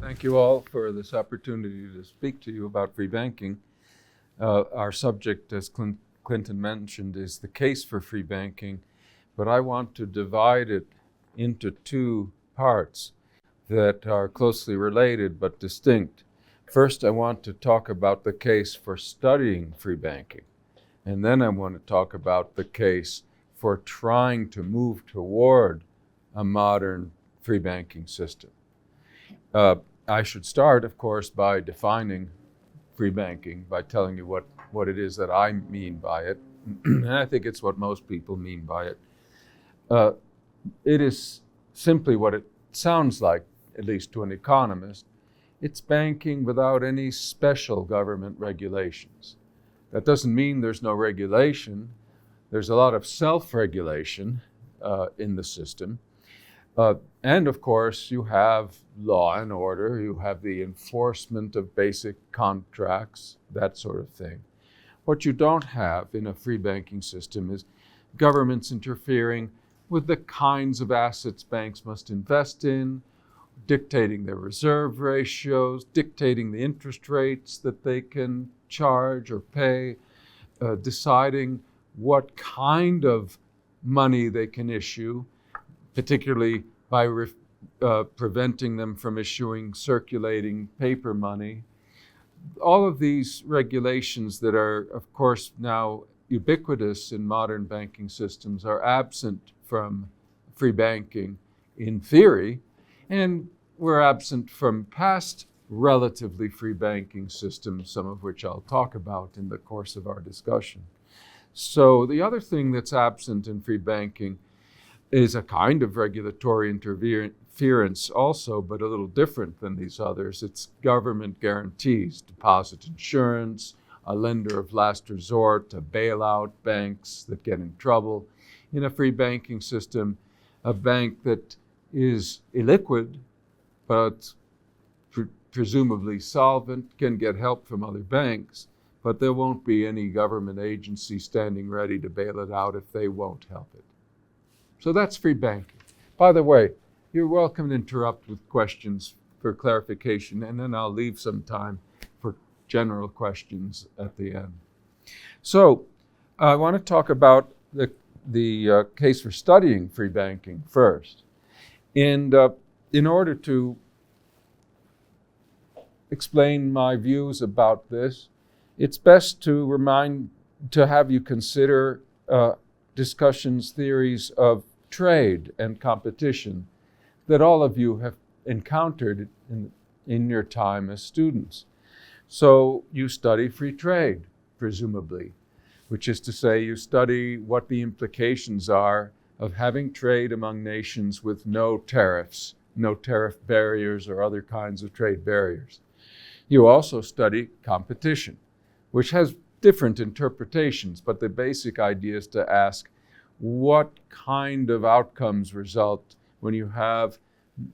Thank you all for this opportunity to speak to you about free banking. Our subject, as Clinton mentioned, is the case for free banking, but I want to divide it into two parts that are closely related but distinct. First, I want to talk about the case for studying free banking, and then I want to talk about the case for trying to move toward a modern free banking system. I should start, of course, by defining free banking, by telling you what it is that I mean by it. And I think it's what most people mean by it. It is simply what it sounds like, at least to an economist. It's banking without any special government regulations. That doesn't mean there's no regulation. There's a lot of self-regulation in the system. And of course, you have law and order, you have the enforcement of basic contracts, that sort of thing. What you don't have in a free banking system is governments interfering with the kinds of assets banks must invest in, dictating their reserve ratios, dictating the interest rates that they can charge or pay, deciding what kind of money they can issue, particularly by preventing them from issuing circulating paper money. All of these regulations that are, of course, now ubiquitous in modern banking systems are absent from free banking in theory, and were absent from past relatively free banking systems, some of which I'll talk about in the course of our discussion. So the other thing that's absent in free banking is a kind of regulatory interference also, but a little different than these others. It's government guarantees, deposit insurance, a lender of last resort to bail out banks that get in trouble. In a free banking system, a bank that is illiquid, but presumably solvent, can get help from other banks, but there won't be any government agency standing ready to bail it out if they won't help it. So that's free banking. By the way, you're welcome to interrupt with questions for clarification, and then I'll leave some time for general questions at the end. So I want to talk about the case for studying free banking first. And in order to explain my views about this, it's best to have you consider discussions, theories of trade and competition that all of you have encountered in your time as students. So you study free trade, presumably, which is to say you study what the implications are of having trade among nations with no tariffs, no tariff barriers or other kinds of trade barriers. You also study competition, which has different interpretations, but the basic idea is to ask what kind of outcomes result when you have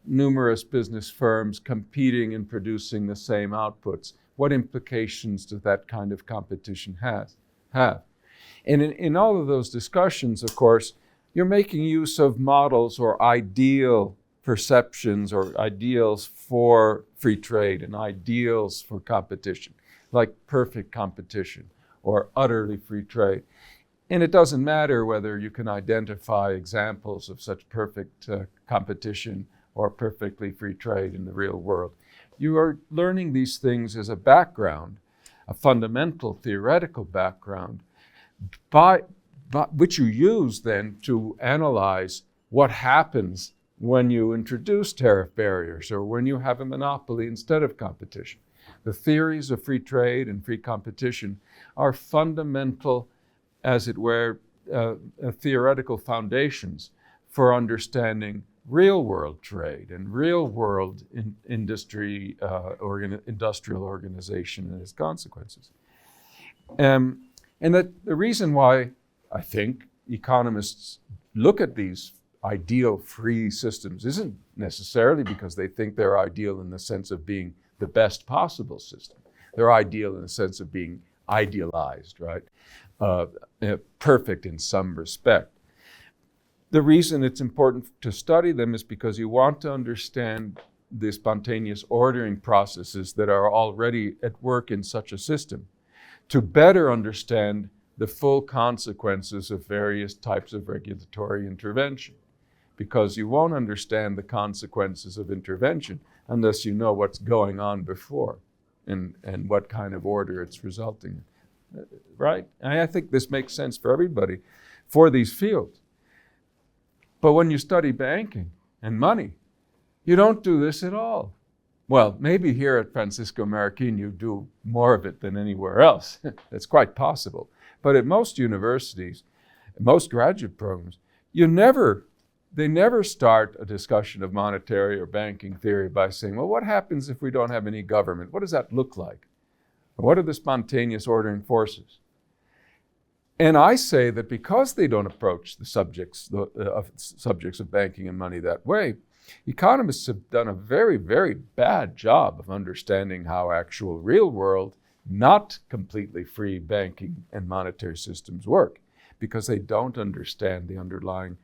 numerous business firms competing and producing the same outputs. What implications does that kind of competition have? And in all of those discussions, of course, you're making use of models or ideal perceptions or ideals for free trade and ideals for competition, like perfect competition or utterly free trade. And it doesn't matter whether you can identify examples of such perfect competition or perfectly free trade in the real world. You are learning these things as a background, a fundamental theoretical background, which you use then to analyze what happens when you introduce tariff barriers or when you have a monopoly instead of competition. The theories of free trade and free competition are fundamental, as it were, theoretical foundations for understanding real-world trade and real-world industrial organization and its consequences. And that the reason why I think economists look at these ideal free systems isn't necessarily because they think they're ideal in the sense of being the best possible system. They're ideal in the sense of being idealized, right? Perfect in some respect. The reason it's important to study them is because you want to understand the spontaneous ordering processes that are already at work in such a system, to better understand the full consequences of various types of regulatory intervention. Because you won't understand the consequences of intervention unless you know what's going on before and what kind of order it's resulting in. Right? And I think this makes sense for everybody for these fields. But when you study banking and money, you don't do this at all. Well, maybe here at Fransisco Marroquín you do more of it than anywhere else. That's quite possible. But at most universities, most graduate programs, they never start a discussion of monetary or banking theory by saying, well, what happens if we don't have any government? What does that look like? What are the spontaneous ordering forces? And I say that because they don't approach the subjects of banking and money that way, economists have done a very, very bad job of understanding how actual real world, not completely free banking and monetary systems work, because they don't understand the underlying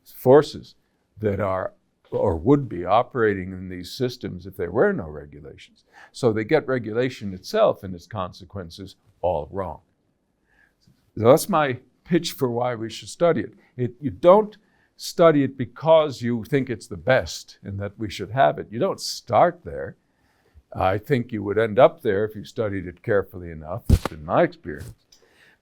forces that are or would be operating in these systems if there were no regulations. So they get regulation itself and its consequences all wrong. So that's my pitch for why we should study it. You don't study it because you think it's the best and that we should have it. You don't start there. I think you would end up there if you studied it carefully enough. That's been my experience.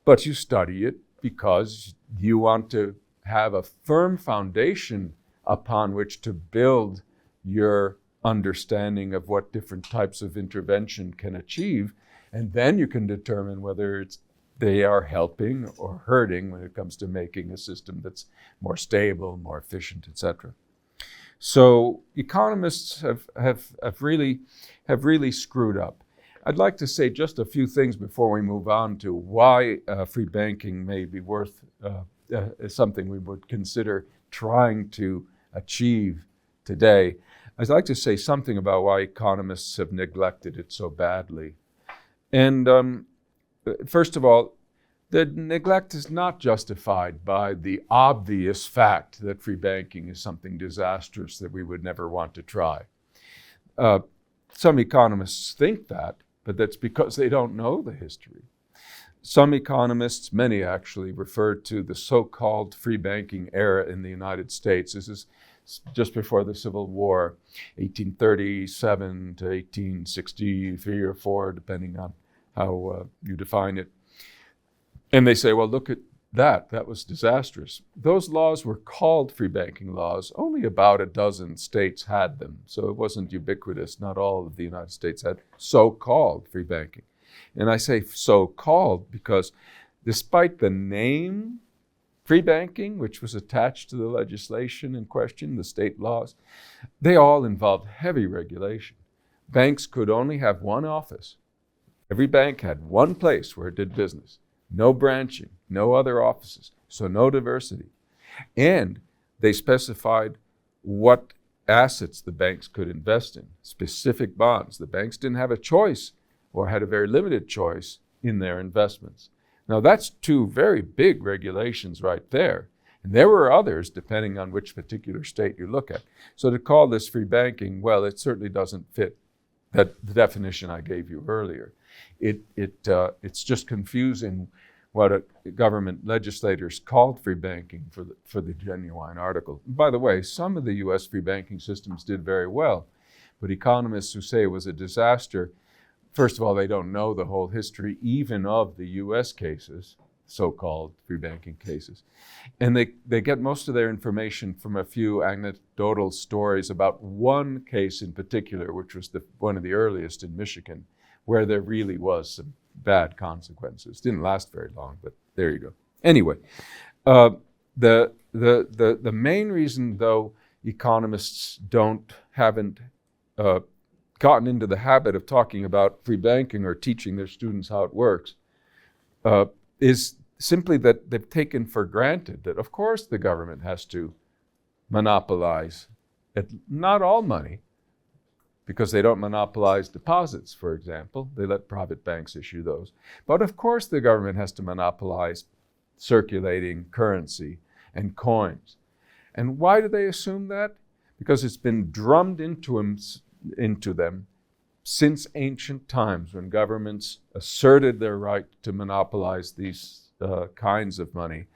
But you study it because you want to have a firm foundation upon which to build your understanding of what different types of intervention can achieve. And then you can determine whether they are helping or hurting when it comes to making a system that's more stable, more efficient, etc. So economists have really screwed up. I'd like to say just a few things before we move on to why free banking may be worth something we would consider trying to achieve today. I'd like to say something about why economists have neglected it so badly. And first of all, the neglect is not justified by the obvious fact that free banking is something disastrous that we would never want to try. Some economists think that, but that's because they don't know the history. Some economists, many actually, refer to the so-called free banking era in the United States. This is just before the Civil War, 1837 to 1863 or 4, depending on how you define it. And they say, well, look at that. That was disastrous. Those laws were called free banking laws. Only about a dozen states had them. So it wasn't ubiquitous. Not all of the United States had so-called free banking. And I say so-called because despite the name free banking, which was attached to the legislation in question, the state laws, they all involved heavy regulation. Banks could only have one office. Every bank had one place where it did business. No branching, no other offices, so no diversity. And they specified what assets the banks could invest in, specific bonds. The banks didn't have a choice or had a very limited choice in their investments. Now that's two very big regulations right there. And there were others depending on which particular state you look at. So to call this free banking, well, it certainly doesn't fit the definition I gave you earlier. It's just confusing what government legislators called free banking for the genuine article. By the way, some of the U.S. free banking systems did very well, but economists who say it was a disaster, first of all, they don't know the whole history even of the U.S. cases, so-called free banking cases. And they get most of their information from a few anecdotal stories about one case in particular, which was one of the earliest in Michigan, where there really was some bad consequences. Didn't last very long, but there you go. Anyway, the main reason, though, economists haven't gotten into the habit of talking about free banking or teaching their students how it works is simply that they've taken for granted that, of course, the government has to monopolize not all money, because they don't monopolize deposits, for example. They let private banks issue those. But of course the government has to monopolize circulating currency and coins. And why do they assume that? Because it's been drummed into them into them since ancient times, when governments asserted their right to monopolize these kinds of money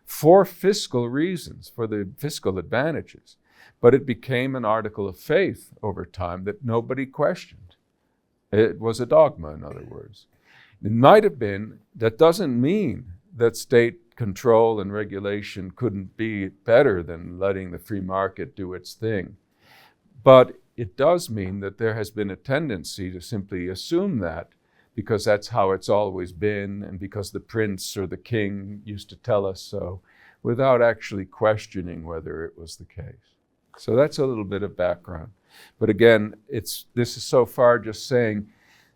for fiscal reasons, for the fiscal advantages. But it became an article of faith over time that nobody questioned. It was a dogma, in other words. It might have been, that doesn't mean that state control and regulation couldn't be better than letting the free market do its thing. But it does mean that there has been a tendency to simply assume that, because that's how it's always been, and because the prince or the king used to tell us so, without actually questioning whether it was the case. So that's a little bit of background. But again, this is so far just saying,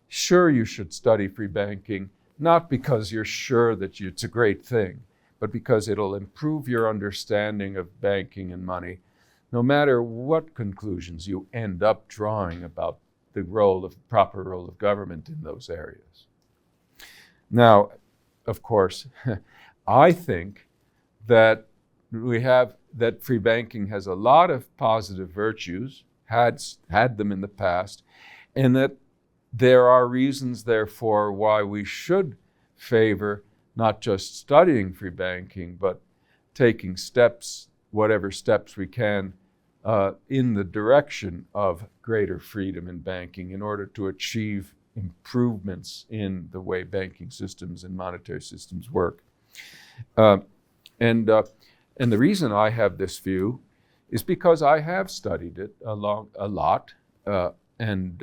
sure, you should study free banking, not because you're sure that it's a great thing, but because it'll improve your understanding of banking and money, no matter what conclusions you end up drawing about the proper role of government in those areas. Now, of course, I think that free banking has a lot of positive virtues, had them in the past, and that there are reasons, therefore, why we should favor not just studying free banking, but taking steps, whatever steps we can, in the direction of greater freedom in banking in order to achieve improvements in the way banking systems and monetary systems work. And the reason I have this view is because I have studied it a lot, and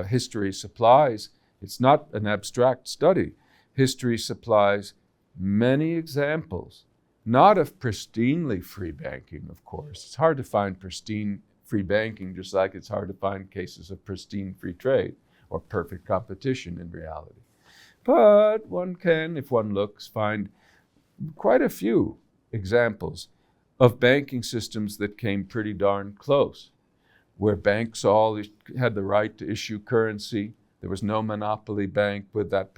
history supplies, it's not an abstract study. History supplies many examples, not of pristinely free banking, of course. It's hard to find pristine free banking, just like it's hard to find cases of pristine free trade or perfect competition in reality. But one can, if one looks, find quite a few examples of banking systems that came pretty darn close, where banks all had the right to issue currency. There was no monopoly bank with that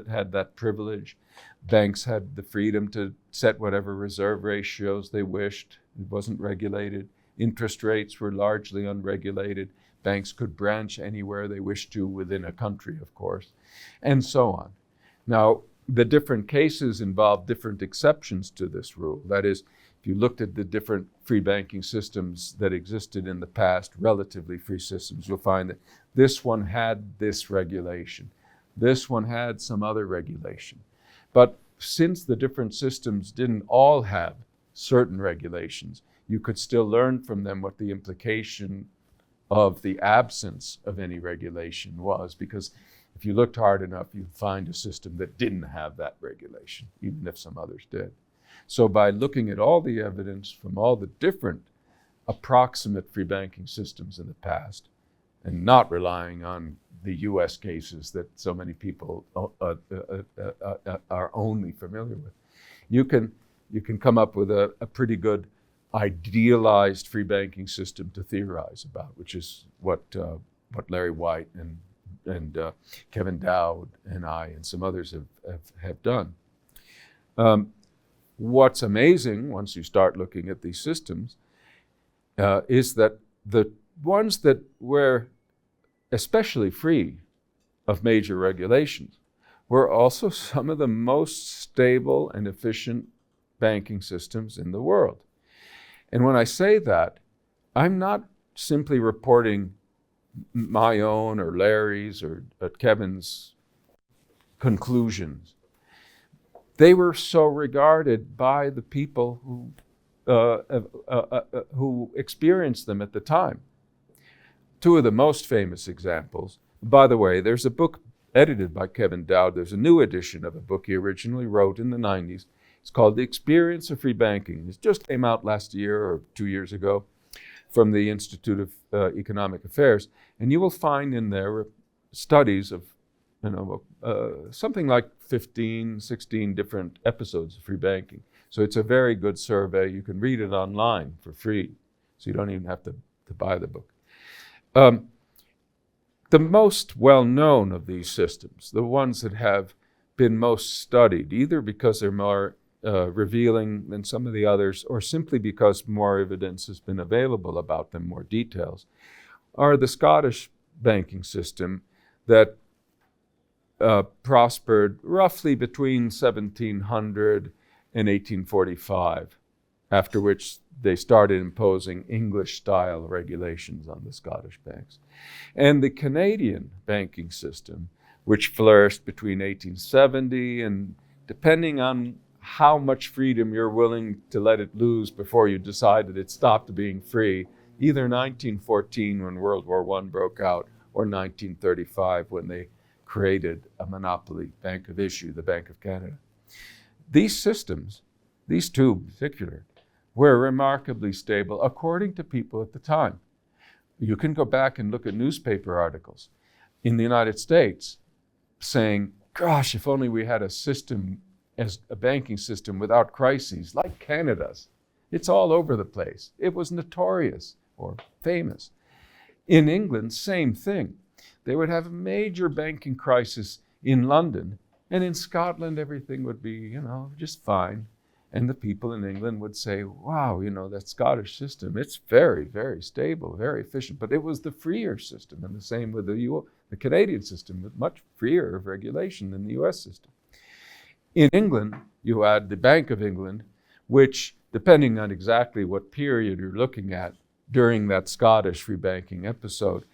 had that privilege. Banks had the freedom to set whatever reserve ratios they wished. It wasn't regulated. Interest rates were largely unregulated. Banks could branch anywhere they wished to within a country, of course, and so on. Now, the different cases involve different exceptions to this rule. That is, if you looked at the different free banking systems that existed in the past, relatively free systems, you'll find that this one had this regulation. This one had some other regulation. But since the different systems didn't all have certain regulations, you could still learn from them what the implication of the absence of any regulation was, because if you looked hard enough, you'd find a system that didn't have that regulation, even if some others did. So by looking at all the evidence from all the different approximate free banking systems in the past, and not relying on the US cases that so many people are only familiar with, you can come up with a pretty good idealized free banking system to theorize about, which is what Larry White and Kevin Dowd and I and some others have done. What's amazing, once you start looking at these systems, is that the ones that were especially free of major regulations were also some of the most stable and efficient banking systems in the world. And when I say that, I'm not simply reporting my own or Larry's or Kevin's conclusions. They were so regarded by the people who experienced them at the time. Two of the most famous examples, by the way, there's a book edited by Kevin Dowd. There's a new edition of a book he originally wrote in the 90s. It's called The Experience of Free Banking. It just came out last year or 2 years ago from the Institute of Economic Affairs. And you will find in there studies of something like 15, 16 different episodes of free banking. So it's a very good survey. You can read it online for free, so you don't even have to buy the book. The most well-known of these systems, the ones that have been most studied, either because they're more revealing than some of the others, or simply because more evidence has been available about them, more details, are the Scottish banking system that prospered roughly between 1700 and 1845, after which they started imposing English-style regulations on the Scottish banks. And the Canadian banking system, which flourished between 1870 and, depending on how much freedom you're willing to let it lose before you decide that it stopped being free, either 1914 when World War I broke out or 1935 when they created a monopoly bank of issue, the Bank of Canada. These systems, these two in particular, were remarkably stable according to people at the time. You can go back and look at newspaper articles in the United States saying, gosh, if only we had a system, as a banking system without crises like Canada's. It's all over the place. It was notorious or famous. In England, same thing. They would have a major banking crisis in London, and in Scotland, everything would be, just fine. And the people in England would say, wow, that Scottish system, it's very, very stable, very efficient. But it was the freer system, and the same with the Canadian system, with much freer of regulation than the US system. In England, you had the Bank of England, which, depending on exactly what period you're looking at during that Scottish free banking episode,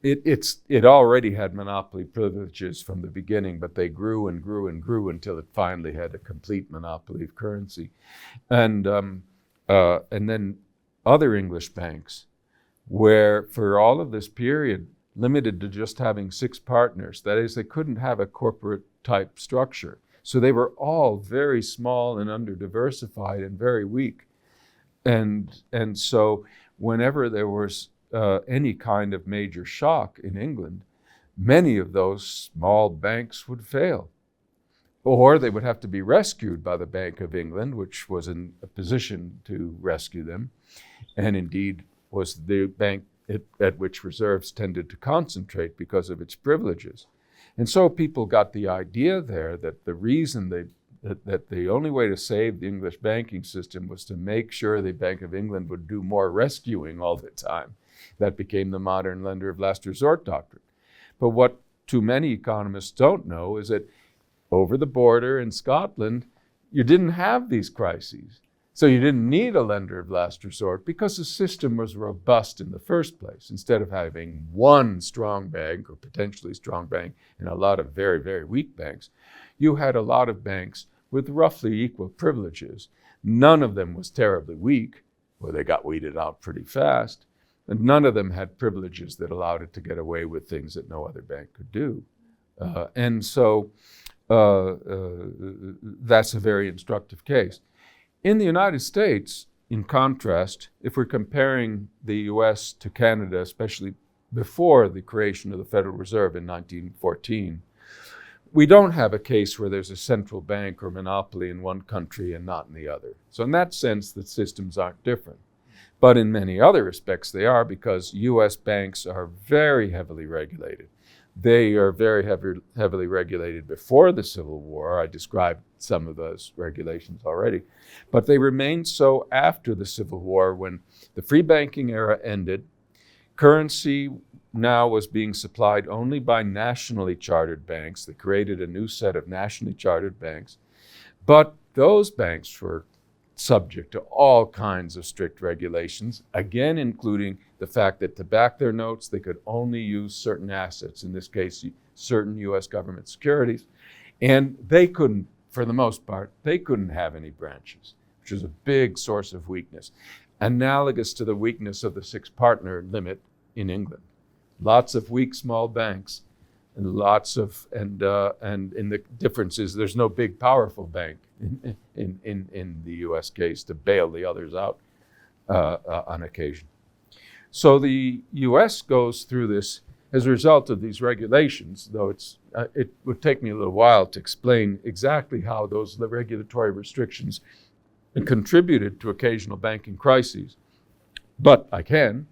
it already had monopoly privileges from the beginning, but they grew and grew and grew until it finally had a complete monopoly of currency. And then other English banks, where for all of this period, limited to just having 6 partners. That is, they couldn't have a corporate type structure. So they were all very small and under-diversified and very weak. And so whenever there was any kind of major shock in England, many of those small banks would fail. Or they would have to be rescued by the Bank of England, which was in a position to rescue them, and indeed was the bank at which reserves tended to concentrate because of its privileges. And so people got the idea there that the reason that the only way to save the English banking system was to make sure the Bank of England would do more rescuing all the time. That became the modern lender of last resort doctrine. But what too many economists don't know is that over the border in Scotland, you didn't have these crises. So you didn't need a lender of last resort because the system was robust in the first place. Instead of having one strong bank or potentially strong bank and a lot of very, very weak banks, you had a lot of banks with roughly equal privileges. None of them was terribly weak, or they got weeded out pretty fast. And none of them had privileges that allowed it to get away with things that no other bank could do. And so that's a very instructive case. In the United States, in contrast, if we're comparing the US to Canada, especially before the creation of the Federal Reserve in 1914, we don't have a case where there's a central bank or monopoly in one country and not in the other. So in that sense, the systems aren't different. But in many other respects, they are, because US banks are very heavily regulated. They are very heavily regulated before the Civil War. I described some of those regulations already. But they remained so after the Civil War, when the free banking era ended. Currency now was being supplied only by nationally chartered banks. They created a new set of nationally chartered banks. But those banks were subject to all kinds of strict regulations, again including the fact that to back their notes, they could only use certain assets, in this case, certain US government securities. And they couldn't, for the most part, they couldn't have any branches, which was a big source of weakness, analogous to the weakness of the 6-partner limit in England. Lots of weak small banks, and the difference is there's no big powerful bank in the US case to bail the others out on occasion. So the US goes through this as a result of these regulations, though it would take me a little while to explain exactly how those regulatory restrictions contributed to occasional banking crises. But I can.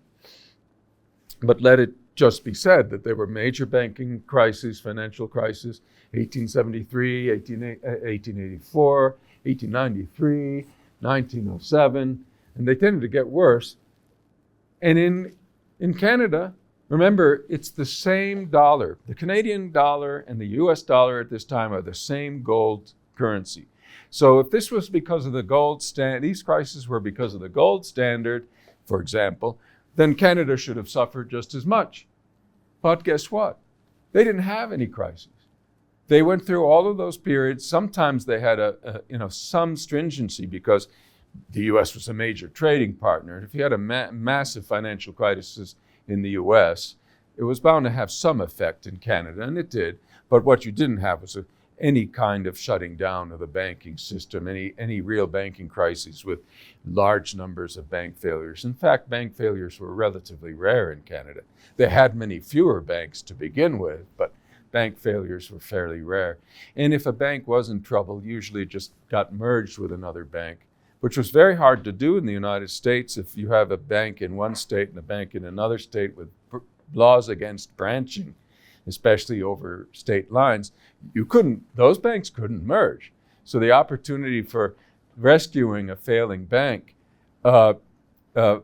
But let it just be said that there were major banking crises, financial crises, 1873, 1884, 1893, 1907, and they tended to get worse. And in In Canada, remember, it's the same dollar. The Canadian dollar and the US dollar at this time are the same gold currency. So if this was because of the gold standard, these crises were because of the gold standard, for example, then Canada should have suffered just as much. But guess what? They didn't have any crises. They went through all of those periods. Sometimes they had some stringency because the U.S. was a major trading partner. And if you had a massive financial crisis in the U.S., it was bound to have some effect in Canada, and it did. But what you didn't have was any kind of shutting down of the banking system, any real banking crises with large numbers of bank failures. In fact, bank failures were relatively rare in Canada. They had many fewer banks to begin with, but bank failures were fairly rare. And if a bank was in trouble, usually it just got merged with another bank, which was very hard to do in the United States. If you have a bank in one state and a bank in another state with laws against branching, especially over state lines, those banks couldn't merge. So the opportunity for rescuing a failing bank by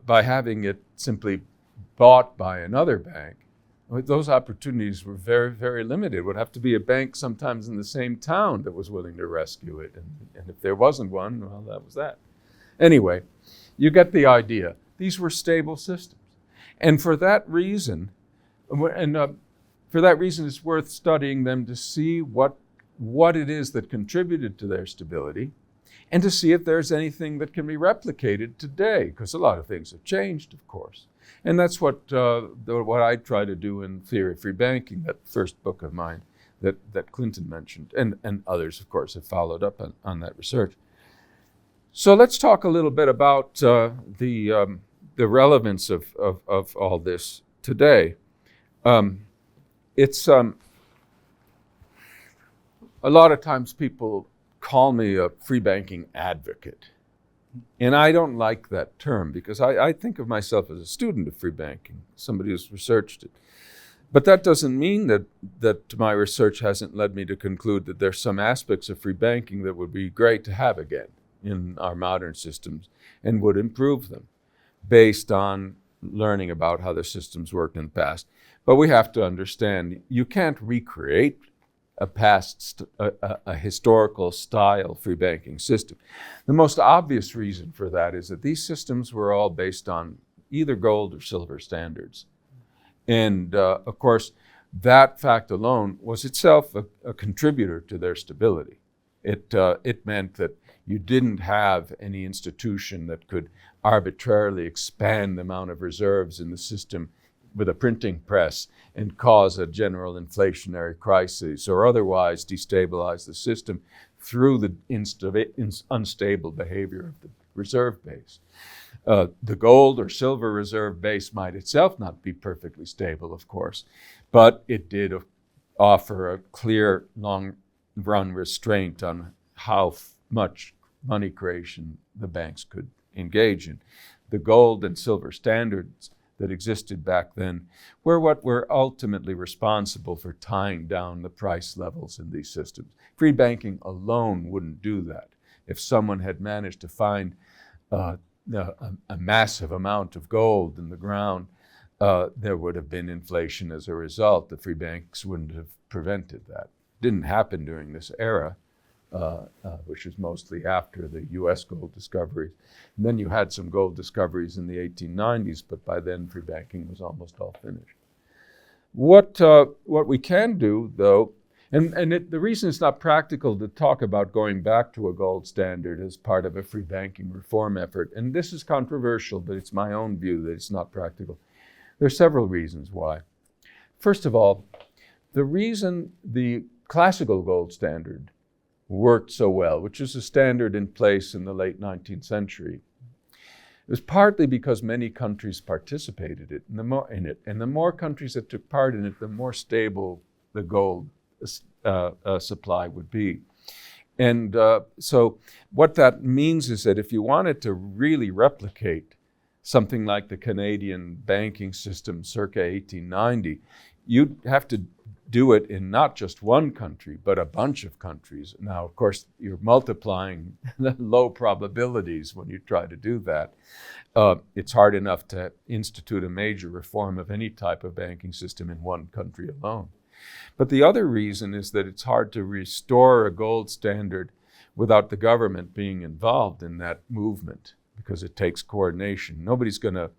having it simply bought by another bank, those opportunities were very, very limited. It would have to be a bank sometimes in the same town that was willing to rescue it. And if there wasn't one, well, that was that. Anyway, you get the idea. These were stable systems. And for that reason, it's worth studying them to see what it is that contributed to their stability and to see if there's anything that can be replicated today, because a lot of things have changed, of course. And that's what I try to do in Theory of Free Banking, that first book of mine that Clinton mentioned, and others, of course, have followed up on that research. So let's talk a little bit about the relevance of all this today. It's a lot of times people call me a free banking advocate. And I don't like that term because I think of myself as a student of free banking, somebody who's researched it. But that doesn't mean that my research hasn't led me to conclude that there's some aspects of free banking that would be great to have again in our modern systems and would improve them based on learning about how the systems worked in the past. But we have to understand you can't recreate a historical style free banking system. The most obvious reason for that is that these systems were all based on either gold or silver standards. And of course, that fact alone was itself a contributor to their stability. It meant that you didn't have any institution that could arbitrarily expand the amount of reserves in the system with a printing press and cause a general inflationary crisis or otherwise destabilize the system through the unstable behavior of the reserve base. The gold or silver reserve base might itself not be perfectly stable, of course, but it did offer a clear long-run restraint on how much money creation the banks could engage in. The gold and silver standards that existed back then were what were ultimately responsible for tying down the price levels in these systems. Free banking alone wouldn't do that. If someone had managed to find a massive amount of gold in the ground, there would have been inflation as a result. The free banks wouldn't have prevented that. It didn't happen during this era, which was mostly after the U.S. gold discoveries. And then you had some gold discoveries in the 1890s, but by then free banking was almost all finished. What we can do, though, the reason it's not practical to talk about going back to a gold standard as part of a free banking reform effort, and this is controversial, but it's my own view that it's not practical. There are several reasons why. First of all, the reason the classical gold standard worked so well, which is a standard in place in the late 19th century, it was partly because many countries participated in it. And the more countries that took part in it, the more stable the gold supply would be. And so what that means is that if you wanted to really replicate something like the Canadian banking system circa 1890, you'd have to do it in not just one country, but a bunch of countries. Now, of course, you're multiplying the low probabilities when you try to do that. It's hard enough to institute a major reform of any type of banking system in one country alone. But the other reason is that it's hard to restore a gold standard without the government being involved in that movement, because it takes coordination.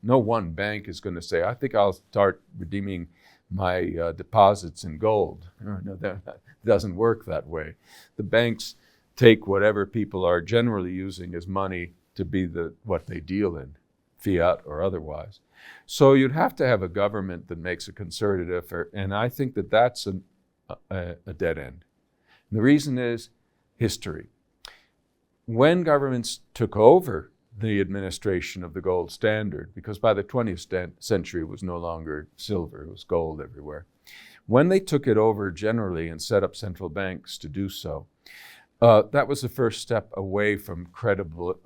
No one bank is going to say, I think I'll start redeeming my deposits in gold. No, that doesn't work that way. The banks take whatever people are generally using as money to be what they deal in, fiat or otherwise. So you'd have to have a government that makes a concerted effort, and I think that that's a dead end. And the reason is history. When governments took over the administration of the gold standard, because by the 20th century it was no longer silver, it was gold everywhere. When they took it over generally and set up central banks to do so, that was the first step away from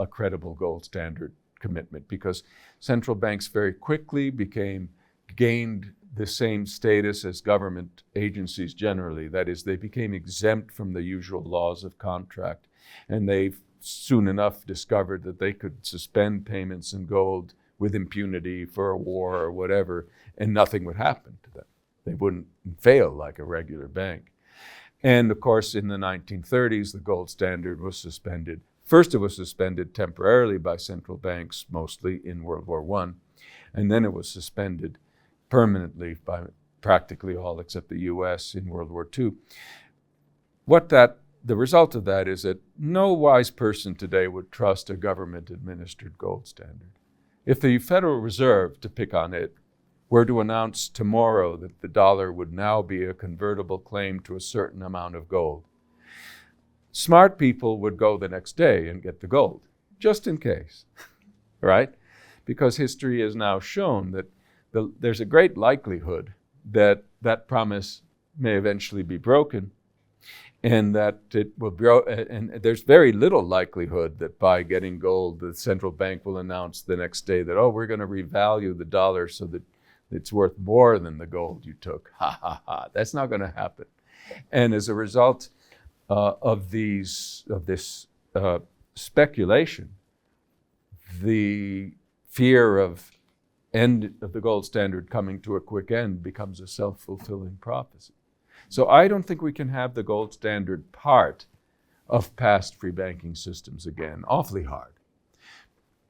a credible gold standard commitment, because central banks very quickly gained the same status as government agencies generally. That is, they became exempt from the usual laws of contract, and they've soon enough discovered that they could suspend payments in gold with impunity for a war or whatever, and nothing would happen to them. They wouldn't fail like a regular bank. And of course, in the 1930s, the gold standard was suspended. First, it was suspended temporarily by central banks, mostly in World War I, and then it was suspended permanently by practically all except the US in World War II. The result of that is that no wise person today would trust a government-administered gold standard. If the Federal Reserve, to pick on it, were to announce tomorrow that the dollar would now be a convertible claim to a certain amount of gold, smart people would go the next day and get the gold, just in case, right? Because history has now shown that there's a great likelihood that that promise may eventually be broken, and that it will and there's very little likelihood that by getting gold, the central bank will announce the next day that, we're going to revalue the dollar so that it's worth more than the gold you took. Ha, ha, ha. That's not going to happen. And as a result of this speculation, the fear of end of the gold standard coming to a quick end becomes a self-fulfilling prophecy. So I don't think we can have the gold standard part of past free banking systems again. Awfully hard.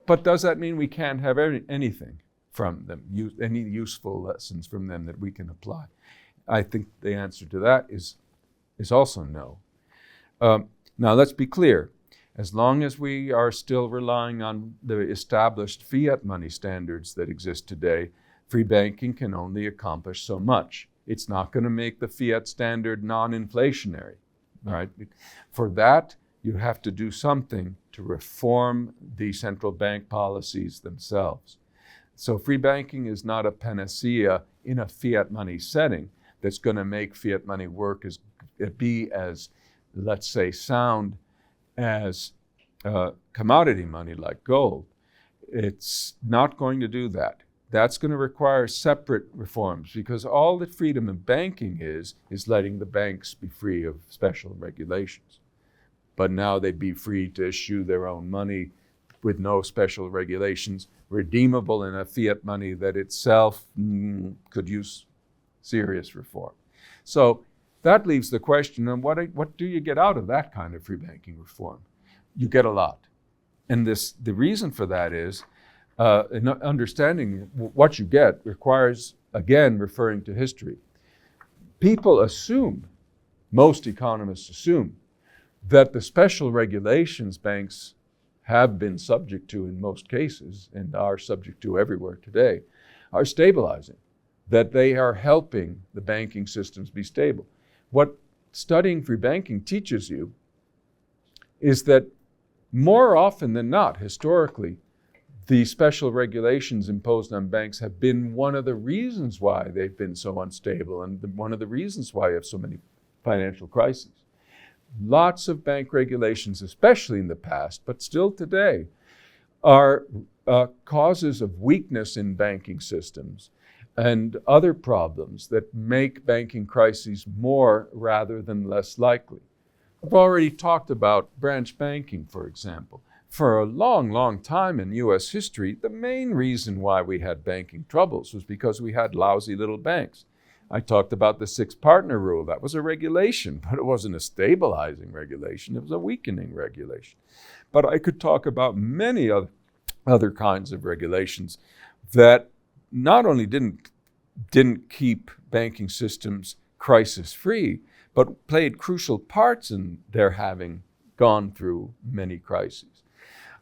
But does that mean we can't have anything from them, any useful lessons from them that we can apply? I think the answer to that is also no. Now let's be clear. As long as we are still relying on the established fiat money standards that exist today, free banking can only accomplish so much. It's not going to make the fiat standard non-inflationary, right? For that, you have to do something to reform the central bank policies themselves. So free banking is not a panacea in a fiat money setting that's going to make fiat money be as, let's say, sound as commodity money like gold. It's not going to do that. That's going to require separate reforms, because all that freedom of banking is letting the banks be free of special regulations. But now they'd be free to issue their own money with no special regulations, redeemable in a fiat money that itself could use serious reform. So that leaves the question of what do you get out of that kind of free banking reform? You get a lot. And the reason for that is understanding what you get requires, again, referring to history. People assume, most economists assume, that the special regulations banks have been subject to in most cases, and are subject to everywhere today, are stabilizing, that they are helping the banking systems be stable. What studying free banking teaches you is that more often than not, historically, the special regulations imposed on banks have been one of the reasons why they've been so unstable, and one of the reasons why you have so many financial crises. Lots of bank regulations, especially in the past, but still today, are causes of weakness in banking systems, and other problems that make banking crises more rather than less likely. I've already talked about branch banking, for example. For a long, long time in U.S. history, the main reason why we had banking troubles was because we had lousy little banks. I talked about the six-partner rule. That was a regulation, but it wasn't a stabilizing regulation. It was a weakening regulation. But I could talk about many other kinds of regulations that not only didn't keep banking systems crisis-free, but played crucial parts in their having gone through many crises.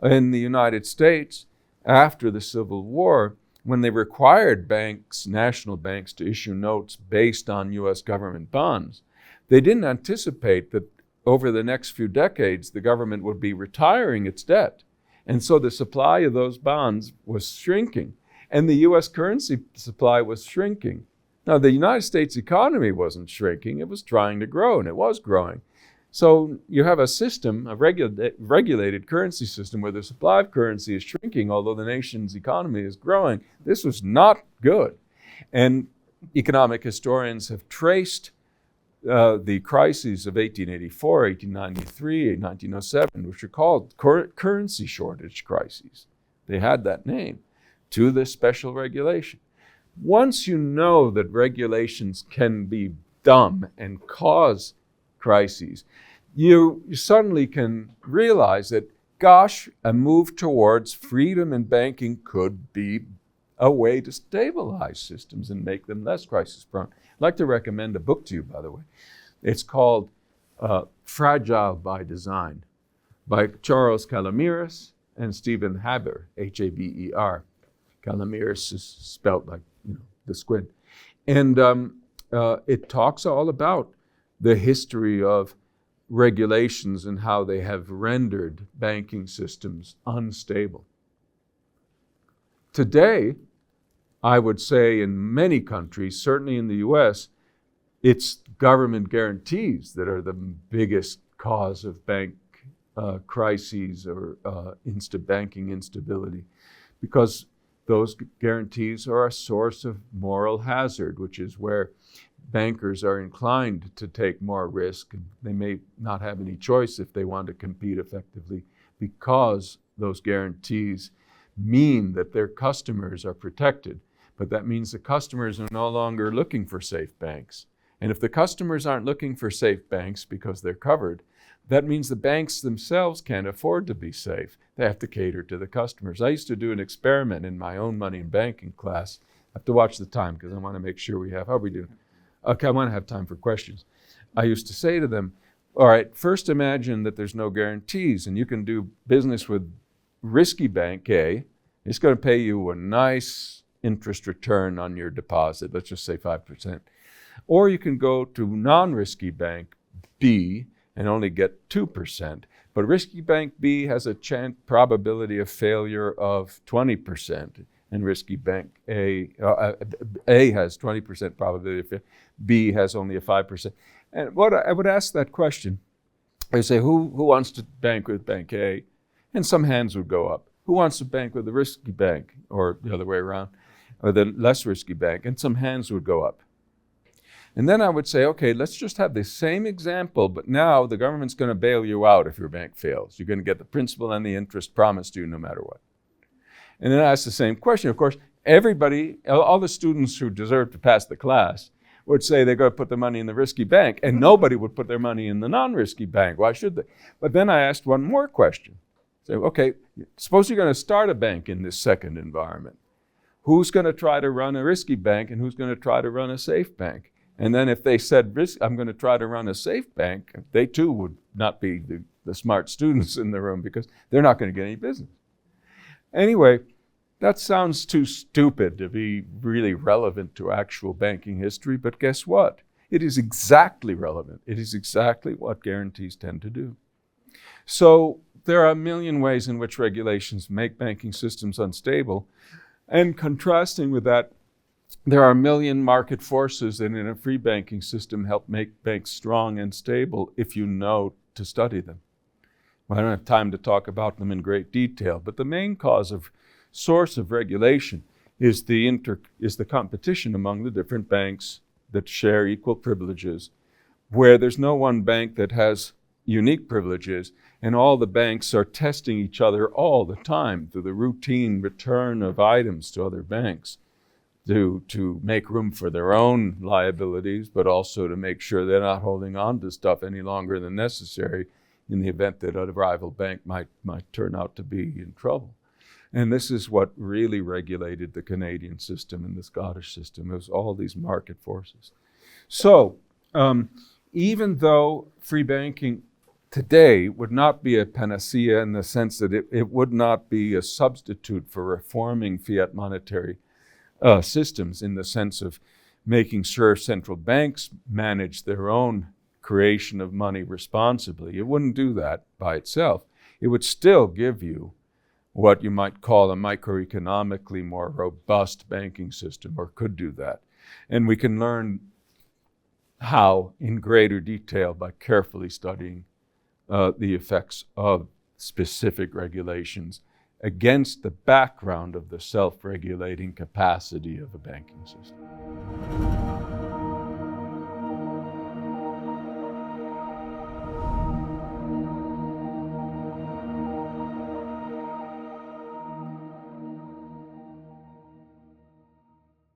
In the United States, after the Civil War, when they required banks, national banks, to issue notes based on U.S. government bonds, they didn't anticipate that over the next few decades, the government would be retiring its debt. And so the supply of those bonds was shrinking, and the U.S. currency supply was shrinking. Now, the United States economy wasn't shrinking, it was trying to grow, and it was growing. So you have a system, a regulated currency system, where the supply of currency is shrinking, although the nation's economy is growing. This was not good. And economic historians have traced the crises of 1884, 1893, 1907, which are called currency shortage crises. They had that name, to this special regulation. Once you know that regulations can be dumb and cause crises, you suddenly can realize that, gosh, a move towards freedom in banking could be a way to stabilize systems and make them less crisis prone. I'd like to recommend a book to you, by the way. It's called Fragile by Design by Charles Calomiris and Stephen Haber, Haber. Calomiris is spelled like, the squid. And it talks all about the history of regulations and how they have rendered banking systems unstable. Today, I would say in many countries, certainly in the US, it's government guarantees that are the biggest cause of bank crises or banking instability, because those guarantees are a source of moral hazard, which is where bankers are inclined to take more risk. And they may not have any choice if they want to compete effectively, because those guarantees mean that their customers are protected. But that means the customers are no longer looking for safe banks. And if the customers aren't looking for safe banks because they're covered, that means the banks themselves can't afford to be safe. They have to cater to the customers. I used to do an experiment in my own money and banking class. I have to watch the time because I want to make sure how are we doing? Okay, I want to have time for questions. I used to say to them, all right, first imagine that there's no guarantees and you can do business with risky bank A. It's going to pay you a nice interest return on your deposit, let's just say 5%. Or you can go to non-risky bank B and only get 2%. But risky bank B has a probability of failure of 20%, and risky bank A has 20% probability of failure. B has only a 5%. And what I would ask that question, I say, who wants to bank with bank A? And some hands would go up. Who wants to bank with the risky bank, or the other way around, or the less risky bank? And some hands would go up. And then I would say, okay, let's just have the same example, but now the government's going to bail you out if your bank fails. You're going to get the principal and the interest promised you no matter what. And then I ask the same question. Of course, everybody, all the students who deserve to pass the class would say they're going to put their money in the risky bank, and nobody would put their money in the non-risky bank. Why should they? But then I asked one more question. Say, okay, suppose you're going to start a bank in this second environment. Who's going to try to run a risky bank and who's going to try to run a safe bank? And then if they said, I'm going to try to run a safe bank, they too would not be the smart students in the room, because they're not going to get any business. Anyway, that sounds too stupid to be really relevant to actual banking history, but guess what? It is exactly relevant. It is exactly what guarantees tend to do. So there are a million ways in which regulations make banking systems unstable. And contrasting with that, there are a million market forces that in a free banking system help make banks strong and stable if you know to study them. Well, I don't have time to talk about them in great detail, but the main source of regulation is the competition among the different banks that share equal privileges, where there's no one bank that has unique privileges, and all the banks are testing each other all the time through the routine return of items to other banks to make room for their own liabilities, but also to make sure they're not holding on to stuff any longer than necessary in the event that a rival bank might turn out to be in trouble. And this is what really regulated the Canadian system and the Scottish system. It was all these market forces. So even though free banking today would not be a panacea in the sense that it would not be a substitute for reforming fiat monetary systems in the sense of making sure central banks manage their own creation of money responsibly. It wouldn't do that by itself. It would still give you what you might call a microeconomically more robust banking system, or could do that. And we can learn how in greater detail by carefully studying the effects of specific regulations against the background of the self-regulating capacity of a banking system.